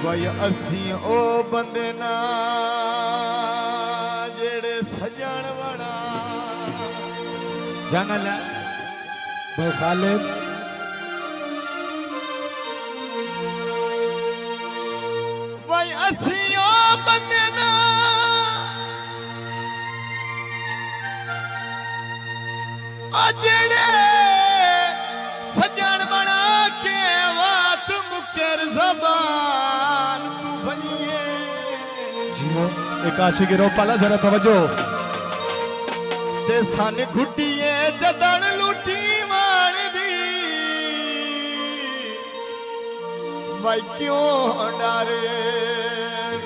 भाई असी ओ बंदे ना जेड़े सजन वाला जंगल भाई खालिद भाई असी ओ बंदे ना जेड़े सजन बना के बात मुकर ज़बान तू बनिए जियो एक आशी की रोक पाला जरा तवज्जो ते सन घुटिए जदन लूटी मार दी भाई क्यों डारे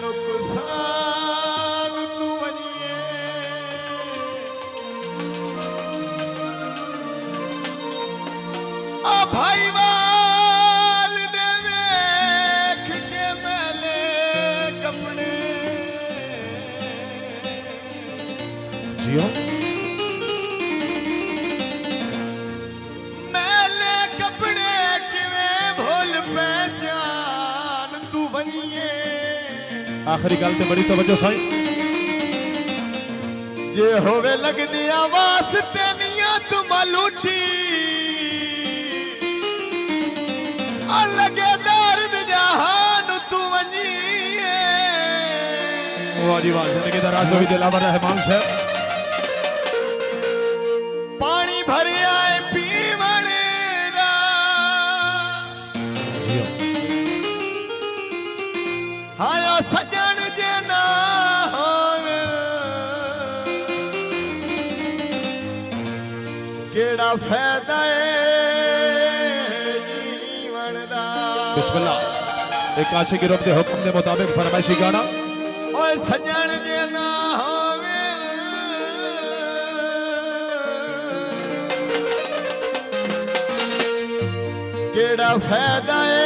नुकसान तू बनिए आ भाई वाल दे वेख के मैले कपड़े जियो मैले कपड़े किवें भूल पहचान तू बनिए आखिरी गल ते बड़ी तवज्जो साईं जे होवे लगदी आवास तेनिया तुम लूटी लगे दर्द जहान तू वनिए वाह जी वाह जिंदगी दराज हुई दिलावर रहमान साहब पानी भर आए पीवण दा जियो हाया सजन जे ना होवे केड़ा फायदा बिस्मिल्लाह एक आशी की रोक दे हुक्म के मुताबिक फरमाइशी गाना ओए सजन जे ना होवे केड़ा फायदा है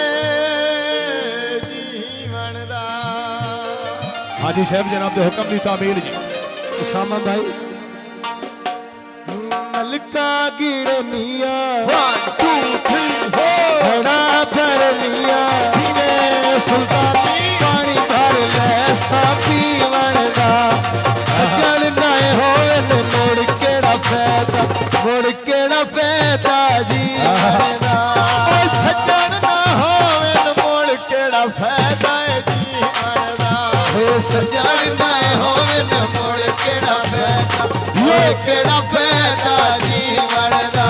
जीवन दा हाजी साहब जनाब दे हुक्म दी तामील जी उसामा भाई नलका गिरनिया 1 2 3 4 बड़ा भर लिया सुल्तानी पानी भर ले सापी वणदा सजन नाए होवे मोड़ केड़ा फैदा जी वणदा ओए सजन ना होवे मोड़ केड़ा फायदा है जीवन दा हे सजन नाए होवे मोड़ केड़ा फैदा जी वणदा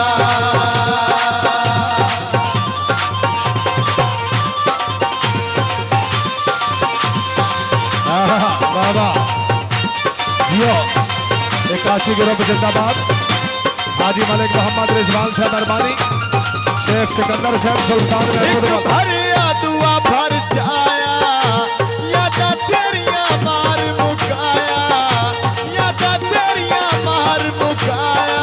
बाबा जियो एक आशी की रोक जिंदाबाद हाजी मलिक मोहम्मद रिजवान साहब अरबानी शेख सिकंदर साहब सुल्तान महमूद भरिया दुआ भर जाया यादा तेरिया मार मुकाया यादा तेरिया मार मुकाया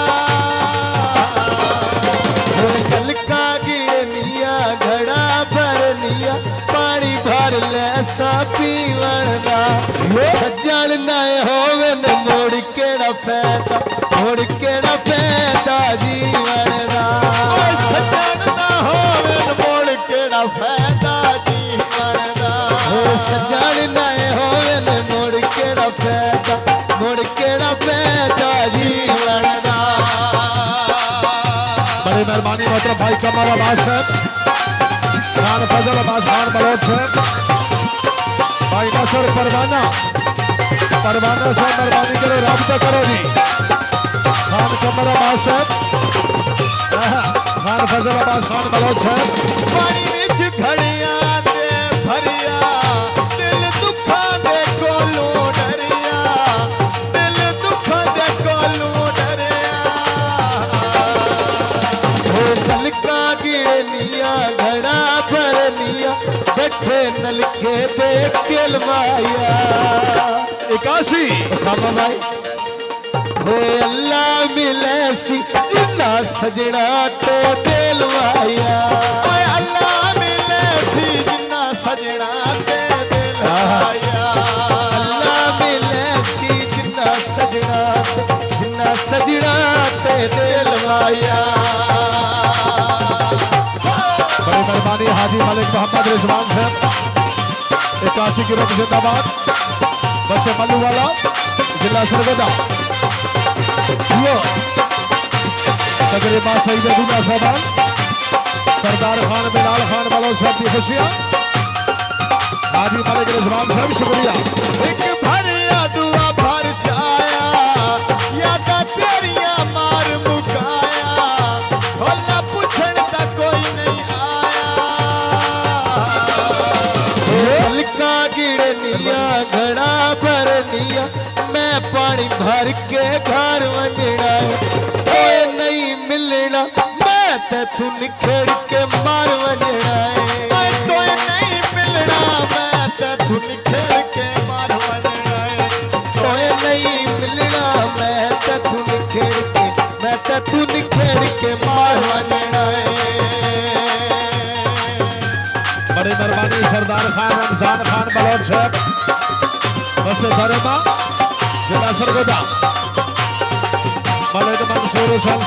कलका गिरनिया घड़ा भर लिया पानी भर ले सापी वणदा सजन नाए होवे मोड़ केड़ा फैदा जी वणदा सजन ना होवे मोड़ केड़ा फायदा जीवन दा सजन नाए होवे मोड़ केड़ा फैदा जी वणदा बड़ी मेहरबानी मोहतरम भाई कमर अब्बास साहब खान फजल अब्बास खान बलोच साहब भाई नसर परवाना साहब मेहरबानी के लिए राब्ता करो जी खान कमर अब्बास साहब खान फजल अब्बास खान बलोच साहब पानी विच घड़िया दे भरिया दिल दुखा दे कोलों डरिया दिल दुखा दे कोलों डरिया कलका गिरनिया घड़ा भर लिया बैठे नलके पे केलवाया इकासी उसामा भाई हो अल्लाह मिले सी जिन्ना सजना तो दिलवाया ओए अल्लाह मिले सी जिन्ना सजना ते दिल आया अल्लाह मिले सी जिन्ना सजना ते दिलवाया बड़ी मेहरबानी हाजी मलिक मोहम्मद रिजवान साहब काशी की रब जिंदाबाद बच्चे मल्लू वाला जिला सरगोदा वो तकरीबा सईद अबूला साहबान सरदार खान बिलाल खान बलोच साहब की खुशियां हाजी मालिक रिजवान साहब शुक्रिया एक भरिया दुआ भर जाया यादा तेरिया मार मुकाया भला पुछण दा कोई नहीं आया हल्का गिरनिया घड़ा भरनिया मैं पानी भर के घर वंजना कोई नहीं मिलना मैं तू निखेड़ के मार वंजना मैं तो नहीं मिलना मैं तू निखेड़ के मार वजना कोई नहीं मिलना मैं तू निखेड़ के मैं तू निखेड़ के मार वंजना बड़ी मेहरबानी सरदार खान रमजान खान बलोच साहब बस धर्मा जिला सरगोदा मलिक मंसूर हुसैन